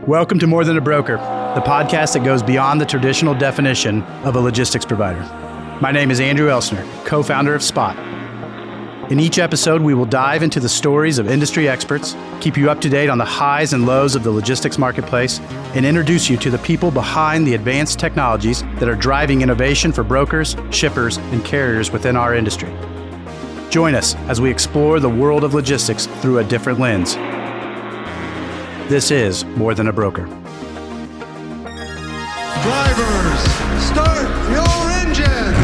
Welcome to More Than a Broker, the podcast that goes beyond the traditional definition of a logistics provider. My name is Andrew Elsner, co-founder of Spot. In each episode, we will dive into the stories of industry experts, keep you up to date on the highs and lows of the logistics marketplace, and introduce you to the people behind the advanced technologies that are driving innovation for brokers, shippers, and carriers within our industry. Join us as we explore the world of logistics through a different lens. This is More Than a Broker. Drivers, start your engines!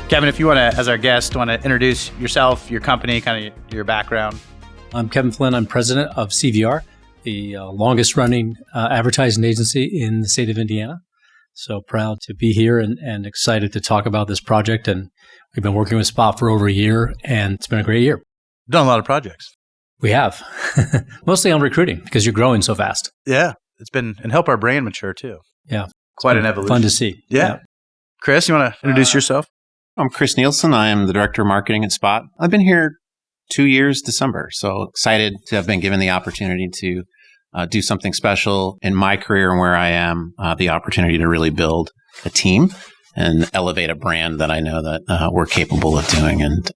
Kevin, if you want to, as our guest, want to introduce yourself, your company, kind of your background. I'm Kevin Flynn. I'm president of CVR, the longest running advertising agency in the state of Indiana. So proud to be here and excited to talk about this project. And we've been working with Spot for over a year, and it's been a great year. Done a lot of projects. We have. Mostly on recruiting because you're growing so fast. Yeah. It's been, and help our brand mature too. Yeah. Quite an evolution. Fun to see. Yeah. Chris, you want to introduce yourself? I'm Chris Nielsen. I am the Director of Marketing at Spot. I've been here 2 years December, so excited to have been given the opportunity to do something special in my career and where I am, the opportunity to really build a team and elevate a brand that I know that we're capable of doing. And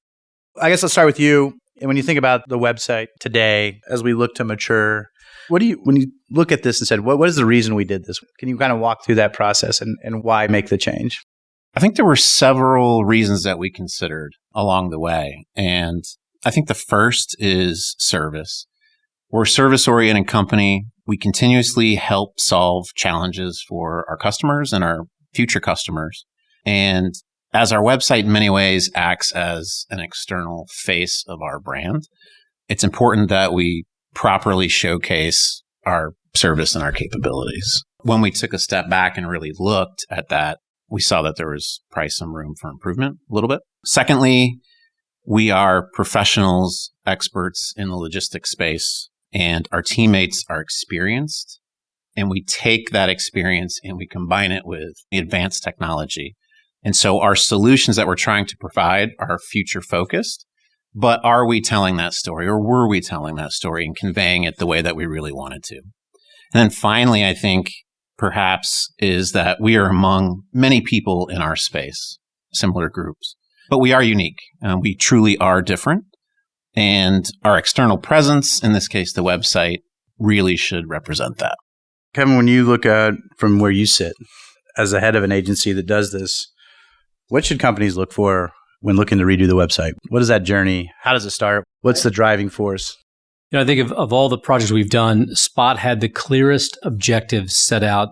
I guess let's start with you. And when you think about the website today, as we look to mature, when you look at this and said, what is the reason we did this? Can you kind of walk through that process and why make the change? I think there were several reasons that we considered along the way. And I think the first is service. We're a service-oriented company. We continuously help solve challenges for our customers and our future customers. And as our website in many ways acts as an external face of our brand, it's important that we properly showcase our service and our capabilities. When we took a step back and really looked at that, we saw that there was probably some room for improvement a little bit. Secondly, we are professionals, experts in the logistics space, and our teammates are experienced. And we take that experience and we combine it with advanced technology. And so our solutions that we're trying to provide are future focused. But are we telling that story, or were we telling that story and conveying it the way that we really wanted to? And then finally, I think perhaps is that we are among many people in our space, similar groups, but we are unique. We truly are different. And our external presence, in this case, the website, really should represent that. Kevin, when you look at from where you sit as the head of an agency that does this, what should companies look for when looking to redo the website? What is that journey? How does it start? What's the driving force? You know, I think of all the projects we've done, Spot had the clearest objectives set out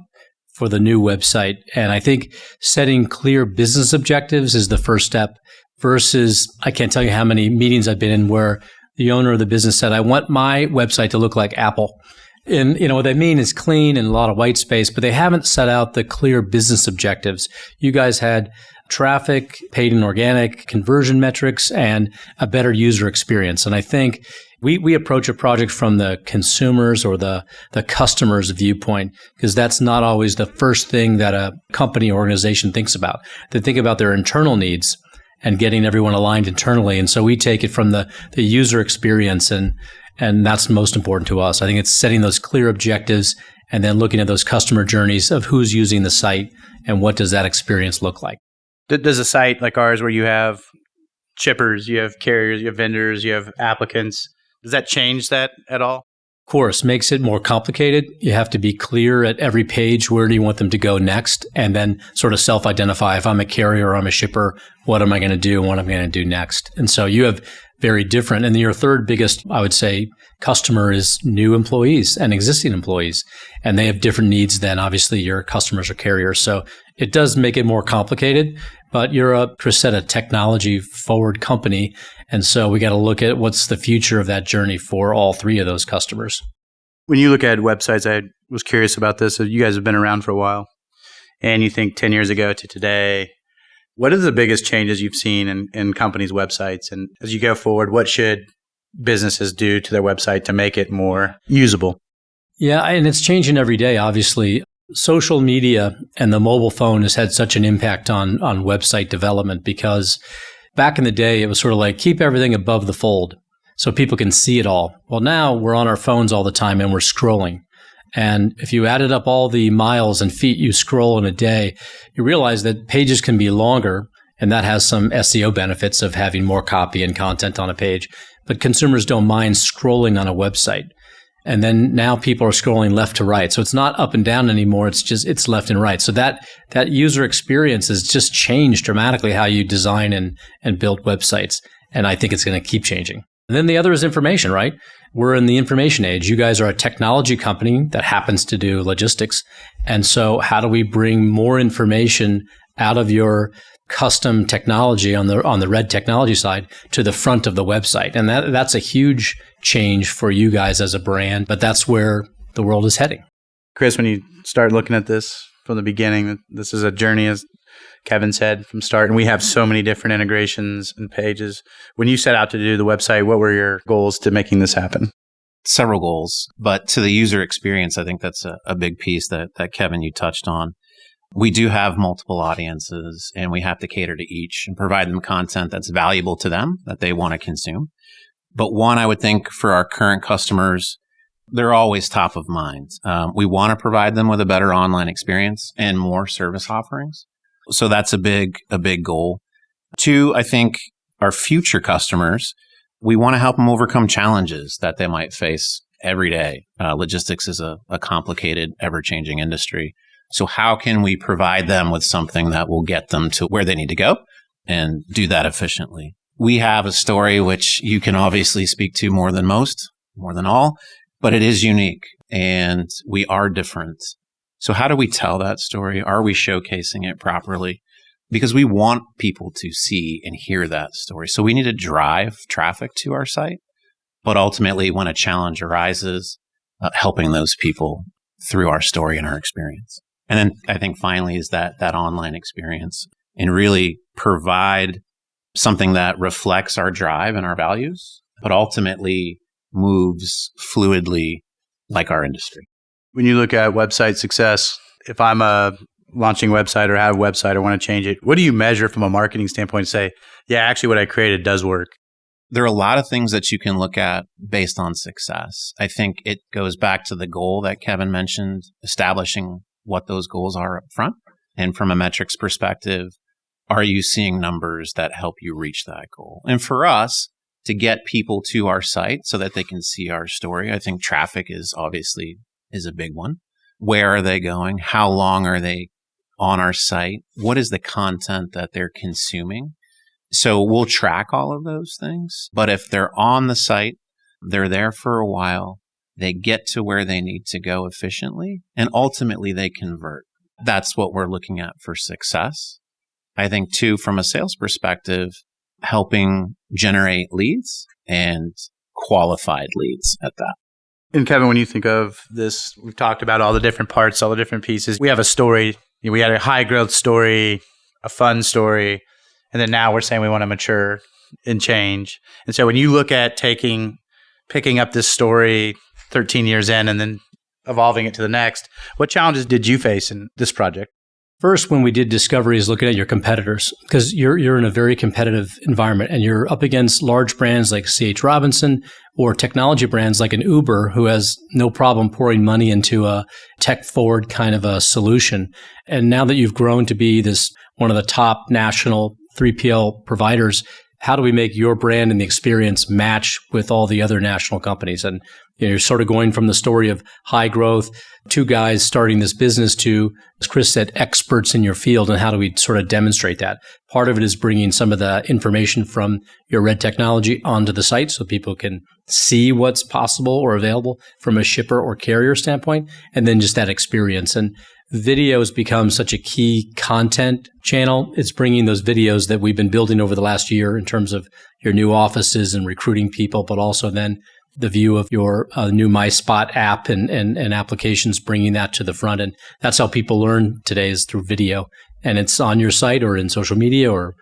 for the new website. And I think setting clear business objectives is the first step versus, I can't tell you how many meetings I've been in where the owner of the business said, I want my website to look like Apple. And, you know, what they mean is clean and a lot of white space, but they haven't set out the clear business objectives. You guys had traffic, paid and organic, conversion metrics, and a better user experience. And I think we approach a project from the consumers or the customer's viewpoint, because that's not always the first thing that a company or organization thinks about. They think about their internal needs and getting everyone aligned internally. And so we take it from the user experience, and that's most important to us. I think it's setting those clear objectives and then looking at those customer journeys of who's using the site and what does that experience look like. Does a site like ours where you have shippers, you have carriers, you have vendors, you have applicants, does that change that at all? Of course, makes it more complicated. You have to be clear at every page, where do you want them to go next? And then sort of self-identify, if I'm a carrier or I'm a shipper, what am I going to do and what I'm going to do next? And so you have very different. And then your third biggest, I would say, customer is new employees and existing employees. And they have different needs than obviously your customers or carriers. So it does make it more complicated, but you're Chris said, a technology forward company. And so we got to look at what's the future of that journey for all three of those customers. When you look at websites, I was curious about this. So you guys have been around for a while, and you think 10 years ago to today, what are the biggest changes you've seen in companies' websites? And as you go forward, what should businesses do to their website to make it more usable? Yeah, and it's changing every day, obviously. Social media and the mobile phone has had such an impact on website development because back in the day, it was sort of like keep everything above the fold so people can see it all. Well, now we're on our phones all the time and we're scrolling. And if you added up all the miles and feet you scroll in a day, you realize that pages can be longer, and that has some SEO benefits of having more copy and content on a page. But consumers don't mind scrolling on a website. And then now people are scrolling left to right. So it's not up and down anymore. It's left and right. So that user experience has just changed dramatically how you design and build websites. And I think it's going to keep changing. And then the other is information, right? We're in the information age. You guys are a technology company that happens to do logistics. And so how do we bring more information out of your custom technology on the red technology side to the front of the website? And that's a huge change for you guys as a brand, but that's where the world is heading. Chris, when you start looking at this from the beginning, this is a journey, as Kevin said, from start, and we have so many different integrations and pages. When you set out to do the website, what were your goals to making this happen? Several goals, but to the user experience, I think that's a big piece that Kevin, you touched on. We do have multiple audiences, and we have to cater to each and provide them content that's valuable to them, that they want to consume. But one, I would think for our current customers, they're always top of mind. We want to provide them with a better online experience and more service offerings. So that's a big goal. Two, I think our future customers, we want to help them overcome challenges that they might face every day. Logistics is a complicated, ever-changing industry. So how can we provide them with something that will get them to where they need to go and do that efficiently? We have a story which you can obviously speak to more than most, more than all, but it is unique and we are different. So how do we tell that story? Are we showcasing it properly? Because we want people to see and hear that story. So we need to drive traffic to our site, but ultimately when a challenge arises, helping those people through our story and our experience. And then I think finally is that online experience and really provide something that reflects our drive and our values, but ultimately moves fluidly like our industry. When you look at website success, if I'm a launching website or have a website or want to change it, what do you measure from a marketing standpoint to say, yeah, actually what I created does work? There are a lot of things that you can look at based on success. I think it goes back to the goal that Kevin mentioned, establishing what those goals are up front. And from a metrics perspective, are you seeing numbers that help you reach that goal? And for us, to get people to our site so that they can see our story, I think traffic is a big one. Where are they going? How long are they on our site? What is the content that they're consuming? So we'll track all of those things. But if they're on the site, they're there for a while, they get to where they need to go efficiently, and ultimately they convert. That's what we're looking at for success. I think too, from a sales perspective, helping generate leads and qualified leads at that. And Kevin, when you think of this, we've talked about all the different parts, all the different pieces. We have a story. We had a high growth story, a fun story, and then now we're saying we want to mature and change. And so when you look at picking up this story 13 years in and then evolving it to the next, what challenges did you face in this project? First, when we did discovery, is looking at your competitors, because you're in a very competitive environment and you're up against large brands like C.H. Robinson or technology brands like an Uber, who has no problem pouring money into a tech forward kind of a solution. And now that you've grown to be one of the top national 3PL providers, how do we make your brand and the experience match with all the other national companies? And you're sort of going from the story of high growth, two guys starting this business to, as Chris said, experts in your field. And how do we sort of demonstrate that? Part of it is bringing some of the information from your red technology onto the site so people can see what's possible or available from a shipper or carrier standpoint, and then just that experience. And video has become such a key content channel. It's bringing those videos that we've been building over the last year in terms of your new offices and recruiting people, but also then the view of your new MySpot app and applications, bringing that to the front. And that's how people learn today, is through video. And it's on your site or in social media or,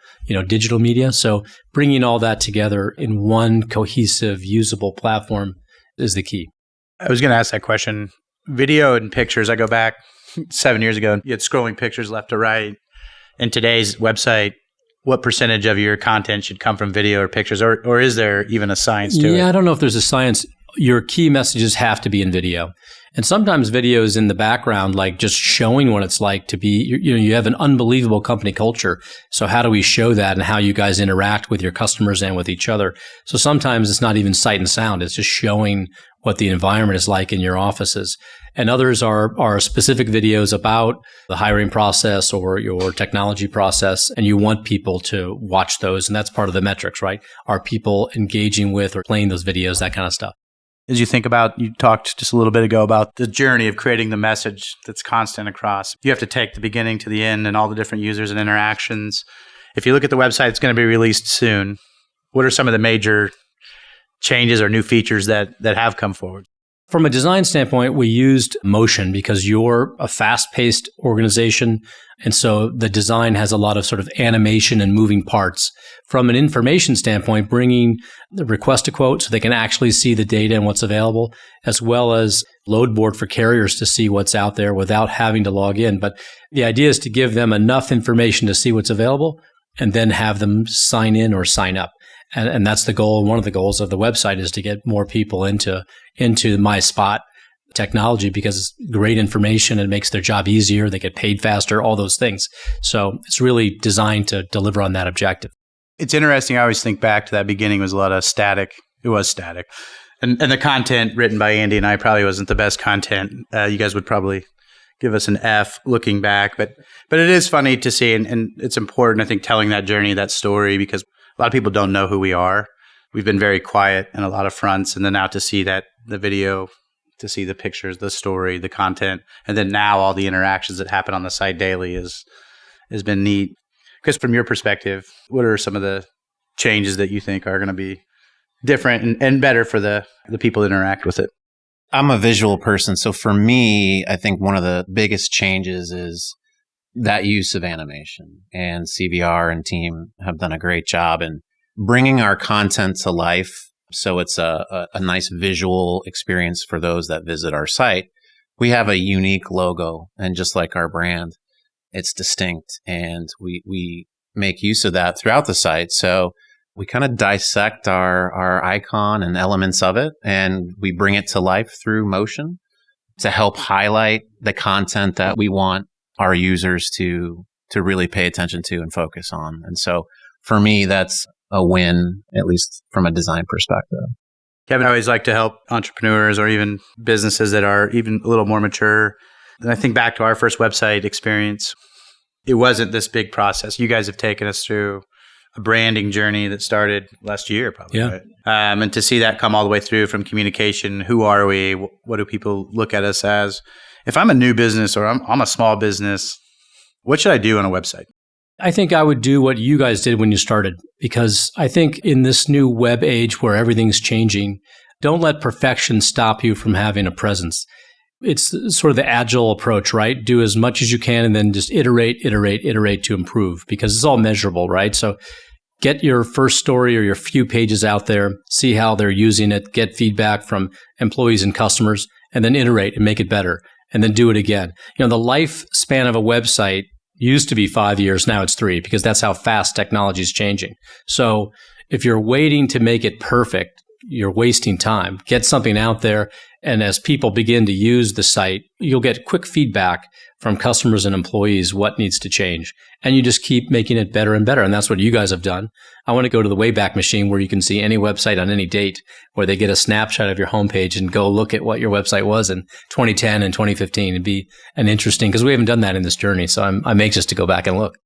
digital media. So bringing all that together in one cohesive, usable platform is the key. I was going to ask that question. video and pictures, I go back 7 years ago, you had scrolling pictures left to right. In today's website, what percentage of your content should come from video or pictures? Or is there even a science to it? Yeah, I don't know if there's a science. Your key messages have to be in video. And sometimes video is in the background, like just showing what it's like to be, you have an unbelievable company culture. So how do we show that and how you guys interact with your customers and with each other? So sometimes it's not even sight and sound. It's just showing what the environment is like in your offices. And others are specific videos about the hiring process or your technology process. And you want people to watch those. And that's part of the metrics, right? Are people engaging with or playing those videos, that kind of stuff? As you think about, you talked just a little bit ago about the journey of creating the message that's constant across. You have to take the beginning to the end and all the different users and interactions. If you look at the website, it's going to be released soon. What are some of the major changes or new features that have come forward? From a design standpoint, we used motion because you're a fast-paced organization. And so the design has a lot of sort of animation and moving parts. From an information standpoint, bringing the request a quote so they can actually see the data and what's available, as well as load board for carriers to see what's out there without having to log in. But the idea is to give them enough information to see what's available and then have them sign in or sign up. And that's the goal. One of the goals of the website is to get more people into My Spot technology because it's great information. It makes their job easier. They get paid faster, all those things. So it's really designed to deliver on that objective. It's interesting. I always think back to that beginning was a lot of static. It was static. And the content written by Andy and I probably wasn't the best content. You guys would probably give us an F looking back. But it is funny to see, and it's important, I think, telling that journey, that story, because a lot of people don't know who we are. We've been very quiet in a lot of fronts. And then now to see that, the video, to see the pictures, the story, the content, and then now all the interactions that happen on the site daily has been neat. Because from your perspective, what are some of the changes that you think are going to be different and better for the people that interact with it? I'm a visual person. So for me, I think one of the biggest changes is that use of animation. And CVR and team have done a great job in bringing our content to life. So it's a nice visual experience for those that visit our site. We have a unique logo, and just like our brand, it's distinct, and we make use of that throughout the site. So we kind of dissect our icon and elements of it, and we bring it to life through motion to help highlight the content that we want our users to really pay attention to and focus on. And so for me, that's a win, at least from a design perspective. Kevin, I always like to help entrepreneurs or even businesses that are even a little more mature. And I think back to our first website experience, it wasn't this big process. You guys have taken us through a branding journey that started last year, probably. Yeah. Right? And to see that come all the way through from communication, who are we? What do people look at us as? If I'm a new business or I'm a small business, what should I do on a website? I think I would do what you guys did when you started, because I think in this new web age where everything's changing, don't let perfection stop you from having a presence. It's sort of the agile approach, right? Do as much as you can and then just iterate to improve, because it's all measurable, right? So get your first story or your few pages out there, see how they're using it, get feedback from employees and customers, and then iterate and make it better, and then do it again. You know, the lifespan of a website used to be 5 years, now it's 3, because that's how fast technology is changing. So if you're waiting to make it perfect, you're wasting time. Get something out there, and as people begin to use the site, you'll get quick feedback from customers and employees what needs to change. And you just keep making it better and better. And that's what you guys have done. I want to go to the Wayback Machine where you can see any website on any date, where they get a snapshot of your homepage and go look at what your website was in 2010 and 2015. It'd be an interesting, because we haven't done that in this journey. So I'm anxious to go back and look.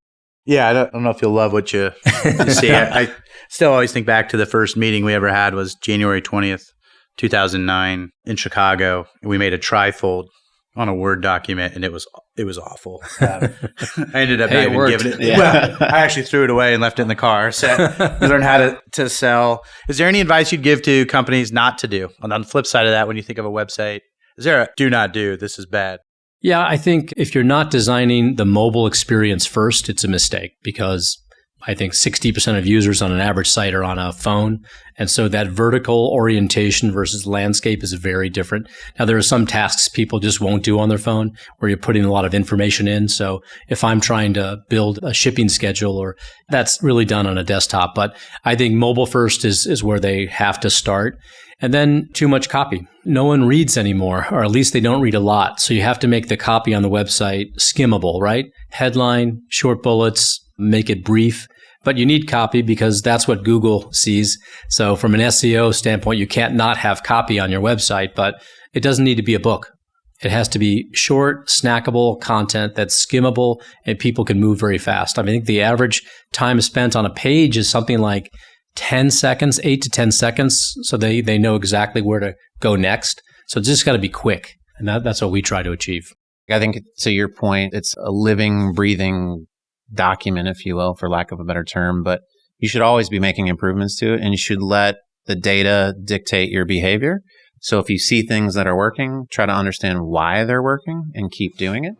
Yeah, I don't know if you'll love what you see. I still always think back to the first meeting we ever had was January 20th, 2009 in Chicago. We made a trifold on a Word document, and it was awful. I ended up not even giving it. Yeah. Well, I actually threw it away and left it in the car. So learn how to sell. Is there any advice you'd give to companies not to do? On the flip side of that, when you think of a website, is there a do not do, this is bad? Yeah, I think if you're not designing the mobile experience first, it's a mistake, because I think 60% of users on an average site are on a phone. And so that vertical orientation versus landscape is very different. Now, there are some tasks people just won't do on their phone where you're putting a lot of information in. So if I'm trying to build a shipping schedule, or that's really done on a desktop. But I think mobile first is where they have to start. And then too much copy. No one reads anymore, or at least they don't read a lot. So you have to make the copy on the website skimmable, right? Headline, short bullets, make it brief. But you need copy because that's what Google sees. So from an SEO standpoint, you can't not have copy on your website, but it doesn't need to be a book. It has to be short, snackable content that's skimmable and people can move very fast. I think the average time spent on a page is something like 10 seconds, 8 to 10 seconds. So they know exactly where to go next. So it's just got to be quick. And that's what we try to achieve. I think to your point, it's a living, breathing document, if you will, for lack of a better term, but you should always be making improvements to it, and you should let the data dictate your behavior. So if you see things that are working, try to understand why they're working and keep doing it.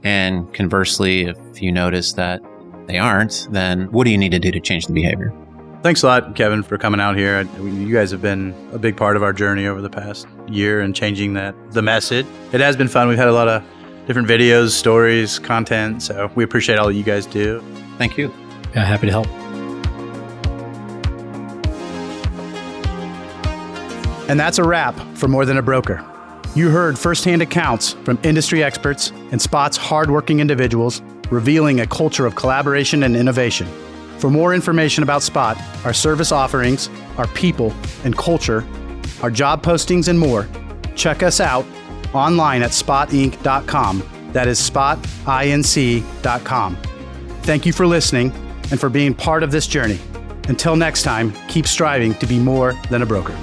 And conversely, if you notice that they aren't, then what do you need to do to change the behavior? Thanks a lot, Kevin, for coming out here. You guys have been a big part of our journey over the past year and changing the message. It has been fun. We've had a lot of different videos, stories, content. So we appreciate all you guys do. Thank you. Yeah, happy to help. And that's a wrap for More Than a Broker. You heard firsthand accounts from industry experts and Spot's hardworking individuals, revealing a culture of collaboration and innovation. For more information about Spot, our service offerings, our people and culture, our job postings, and more, check us out online at spotinc.com. That is spotinc.com. Thank you for listening and for being part of this journey. Until next time, keep striving to be more than a broker.